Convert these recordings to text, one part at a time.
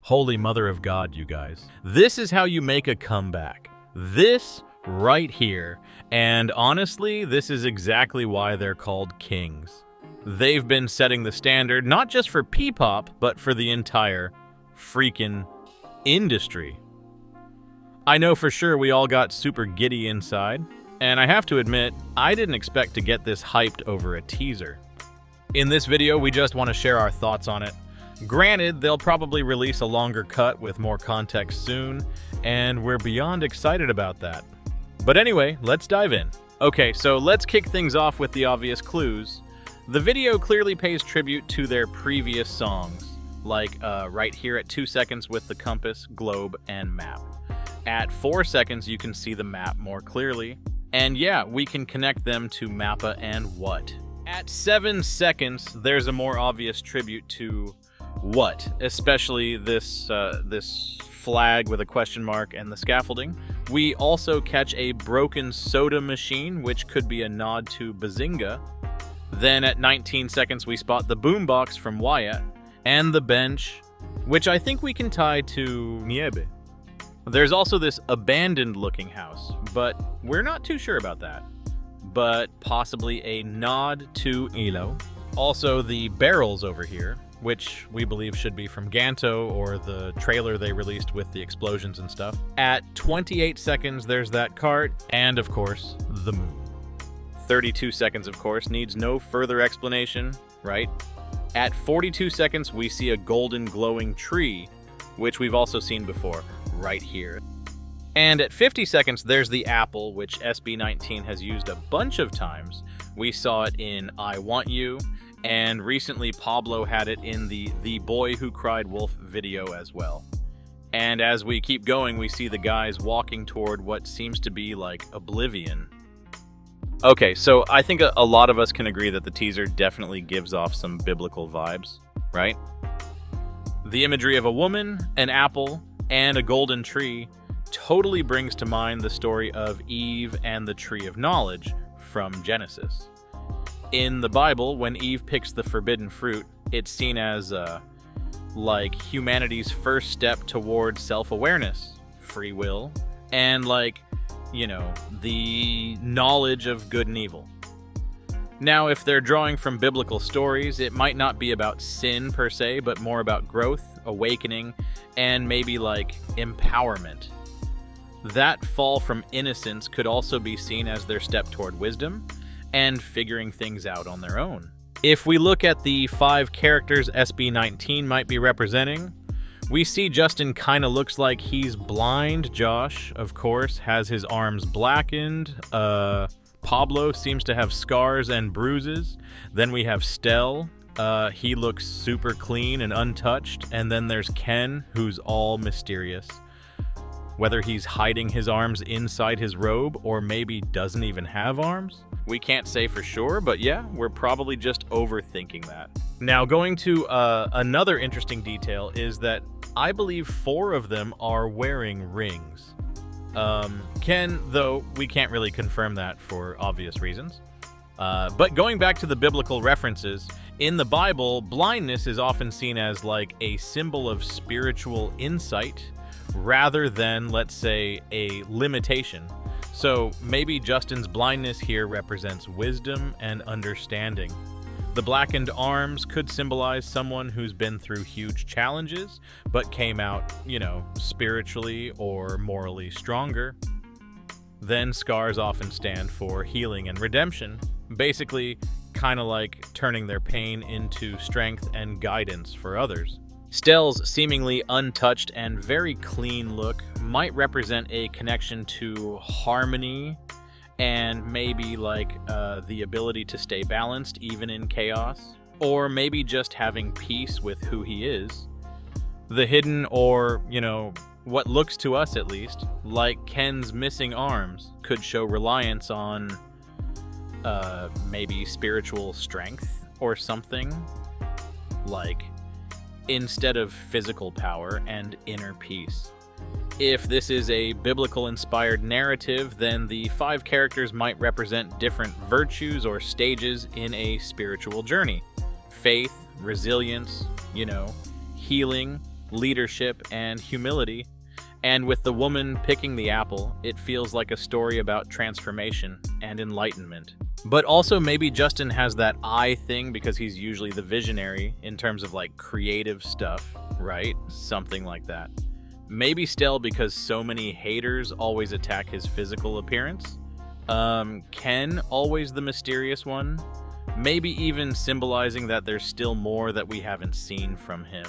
Holy Mother of God, you guys. This is how you make a comeback. This right here. And honestly, this is exactly why they're called kings. They've been setting the standard, not just for PPop, but for the entire freaking industry. I know for sure we all got super giddy inside, and I have to admit, I didn't expect to get this hyped over a teaser. In this video, we just want to share our thoughts on it. Granted, they'll probably release a longer cut with more context soon, and we're beyond excited about that. But anyway, let's dive in. Okay, so let's kick things off with the obvious clues. The video clearly pays tribute to their previous songs, like right here at 2 seconds with the compass, globe, and map. At 4 seconds, you can see the map more clearly. And yeah, we can connect them to Mappa and What. At 7 seconds, there's a more obvious tribute to What, especially this flag with a question mark and the scaffolding. We also catch a broken soda machine, which could be a nod to Bazinga. Then at 19 seconds, we spot the boombox from Wyatt, and the bench, which I think we can tie to Niebe. There's also this abandoned-looking house, but we're not too sure about that. But possibly a nod to Ilo. Also, the barrels over here, which we believe should be from Ganto or the trailer they released with the explosions and stuff. At 28 seconds, there's that cart, and of course, the moon. 32 seconds, of course, needs no further explanation, right? At 42 seconds, we see a golden glowing tree, which we've also seen before, right here. And at 50 seconds, there's the apple, which SB19 has used a bunch of times. We saw it in I Want You, and recently Pablo had it in the Boy Who Cried Wolf video as well. And as we keep going, we see the guys walking toward what seems to be like oblivion. Okay, so I think a lot of us can agree that the teaser definitely gives off some biblical vibes, right? The imagery of a woman, an apple, and a golden tree totally brings to mind the story of Eve and the Tree of Knowledge from Genesis. In the Bible, when Eve picks the forbidden fruit, it's seen as like humanity's first step toward self-awareness, free will, and like, you know, the knowledge of good and evil. Now, if they're drawing from biblical stories, it might not be about sin per se, but more about growth, awakening, and maybe like empowerment. That fall from innocence could also be seen as their step toward wisdom and figuring things out on their own. If we look at the 5 characters SB19 might be representing, we see Justin kind of looks like he's blind. Josh, of course, has his arms blackened. Pablo seems to have scars and bruises. Then we have Stell. He looks super clean and untouched. And then there's Ken, who's all mysterious. Whether he's hiding his arms inside his robe or maybe doesn't even have arms, we can't say for sure, but yeah, we're probably just overthinking that. Now, going to another interesting detail is that I believe 4 of them are wearing rings. Ken, though, we can't really confirm that for obvious reasons. But going back to the biblical references, in the Bible, blindness is often seen as like a symbol of spiritual insight rather than, let's say, a limitation. So maybe Justin's blindness here represents wisdom and understanding. The blackened arms could symbolize someone who's been through huge challenges, but came out, you know, spiritually or morally stronger. Then scars often stand for healing and redemption, basically kind of like turning their pain into strength and guidance for others. Stell's seemingly untouched and very clean look might represent a connection to harmony and maybe like the ability to stay balanced even in chaos, or maybe just having peace with who he is. The hidden, or, you know, what looks to us at least, like Ken's missing arms, could show reliance on maybe spiritual strength or something, like instead of physical power and inner peace. If this is a biblical-inspired narrative, then the 5 characters might represent different virtues or stages in a spiritual journey. Faith, resilience, you know, healing, leadership, and humility. And with the woman picking the apple, it feels like a story about transformation and enlightenment. But also maybe Justin has that I thing because he's usually the visionary in terms of like creative stuff, right? Something like that. Maybe Stell because so many haters always attack his physical appearance. Ken always the mysterious one. Maybe even symbolizing that there's still more that we haven't seen from him.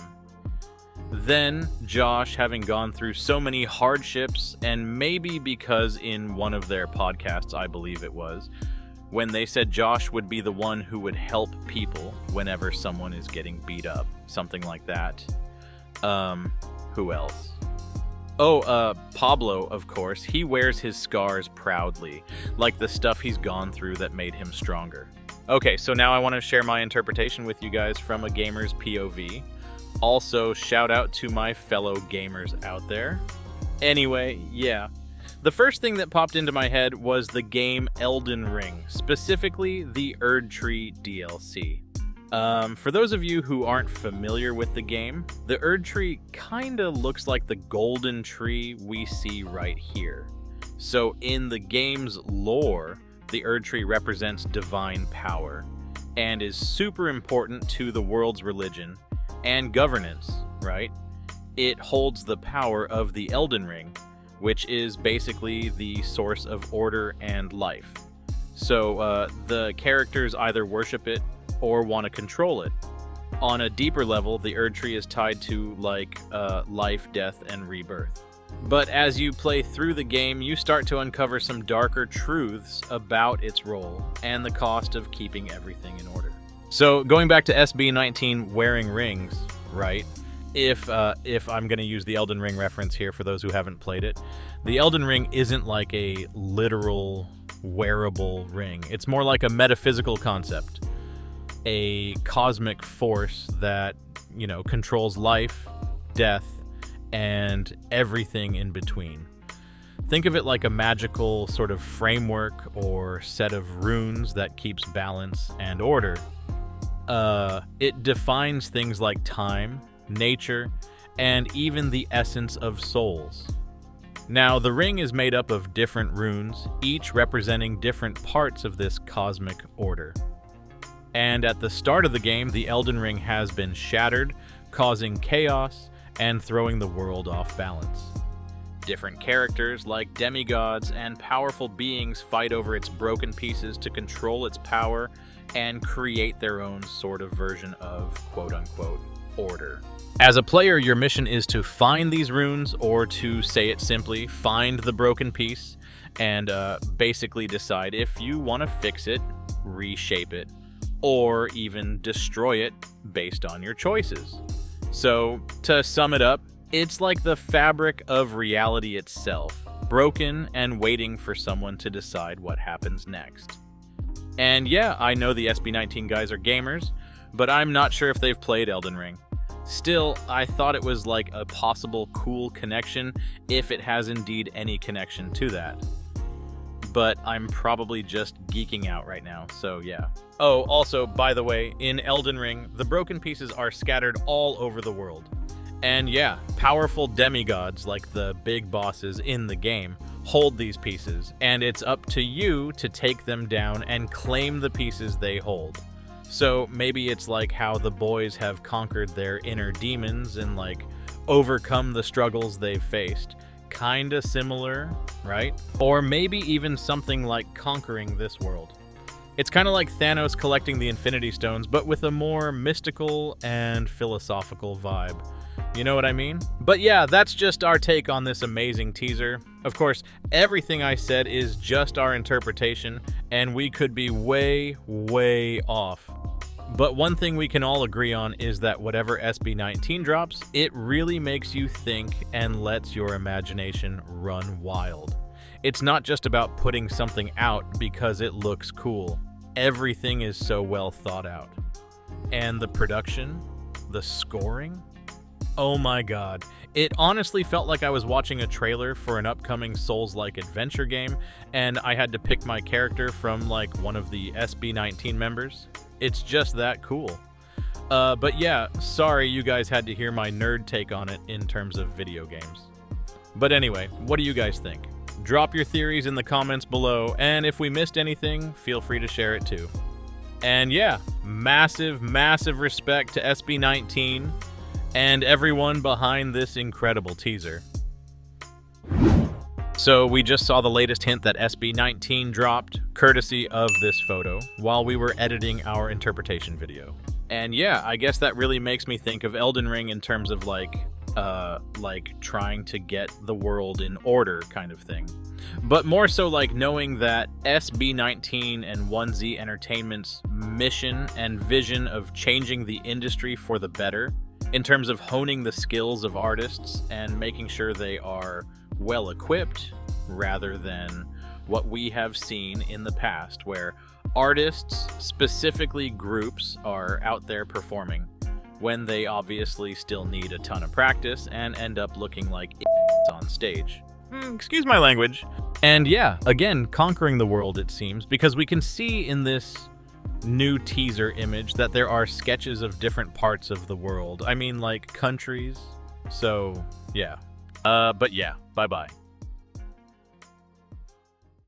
Then Josh having gone through so many hardships, and maybe because in one of their podcasts, I believe it was, when they said Josh would be the one who would help people whenever someone is getting beat up. Something like that. Who else? Oh, Pablo, of course. He wears his scars proudly, like the stuff he's gone through that made him stronger. Okay, so now I want to share my interpretation with you guys from a gamer's POV. Also, shout out to my fellow gamers out there. Anyway, yeah. The first thing that popped into my head was the game Elden Ring, specifically the Erdtree DLC. For those of you who aren't familiar with the game, the Erdtree kinda looks like the golden tree we see right here. So in the game's lore, the Erdtree represents divine power and is super important to the world's religion and governance, right? It holds the power of the Elden Ring, which is basically the source of order and life. So the characters either worship it or want to control it. On a deeper level, the Erdtree is tied to like life, death, and rebirth. But as you play through the game, you start to uncover some darker truths about its role and the cost of keeping everything in order. So going back to SB19 wearing rings, right? If I'm going to use the Elden Ring reference here for those who haven't played it, the Elden Ring isn't like a literal wearable ring. It's more like a metaphysical concept, a cosmic force that, controls life, death, and everything in between. Think of it like a magical sort of framework or set of runes that keeps balance and order. It defines things like time, nature, and even the essence of souls. Now, the ring is made up of different runes, each representing different parts of this cosmic order. And at the start of the game, the Elden Ring has been shattered, causing chaos and throwing the world off balance. Different characters like demigods and powerful beings fight over its broken pieces to control its power and create their own sort of version of quote-unquote order. As a player, your mission is to find these runes, or to say it simply, find the broken piece, and basically decide if you want to fix it, reshape it, or even destroy it based on your choices. So, to sum it up, it's like the fabric of reality itself, broken and waiting for someone to decide what happens next. And yeah, I know the SB19 guys are gamers, but I'm not sure if they've played Elden Ring. Still, I thought it was like a possible cool connection, if it has indeed any connection to that. But I'm probably just geeking out right now, so yeah. Oh, also, by the way, in Elden Ring, the broken pieces are scattered all over the world. And yeah, powerful demigods, like the big bosses in the game, hold these pieces, and it's up to you to take them down and claim the pieces they hold. So maybe it's like how the boys have conquered their inner demons and like overcome the struggles they've faced. Kinda similar, right? Or maybe even something like conquering this world. It's kind of like Thanos collecting the Infinity Stones, but with a more mystical and philosophical vibe. You know what I mean? But yeah, that's just our take on this amazing teaser. Of course, everything I said is just our interpretation, and we could be way, way off. But one thing we can all agree on is that whatever SB19 drops, it really makes you think and lets your imagination run wild. It's not just about putting something out because it looks cool. Everything is so well thought out. And the production, the scoring, oh my god. It honestly felt like I was watching a trailer for an upcoming Souls-like adventure game, and I had to pick my character from like one of the SB19 members. It's just that cool. But yeah, sorry you guys had to hear my nerd take on it in terms of video games. But anyway, what do you guys think? Drop your theories in the comments below, and if we missed anything, feel free to share it too. And yeah, massive, massive respect to SB19 and everyone behind this incredible teaser. So we just saw the latest hint that SB19 dropped, courtesy of this photo, while we were editing our interpretation video. And yeah, I guess that really makes me think of Elden Ring in terms of like trying to get the world in order kind of thing. But more so like knowing that SB19 and 1Z Entertainment's mission and vision of changing the industry for the better, in terms of honing the skills of artists and making sure they are well equipped, rather than what we have seen in the past where artists, specifically groups, are out there performing when they obviously still need a ton of practice and end up looking like idiots on stage. Excuse my language. And yeah, again, conquering the world, it seems, because we can see in this new teaser image that there are sketches of different parts of the world. I mean, like countries. So yeah. But yeah, bye-bye.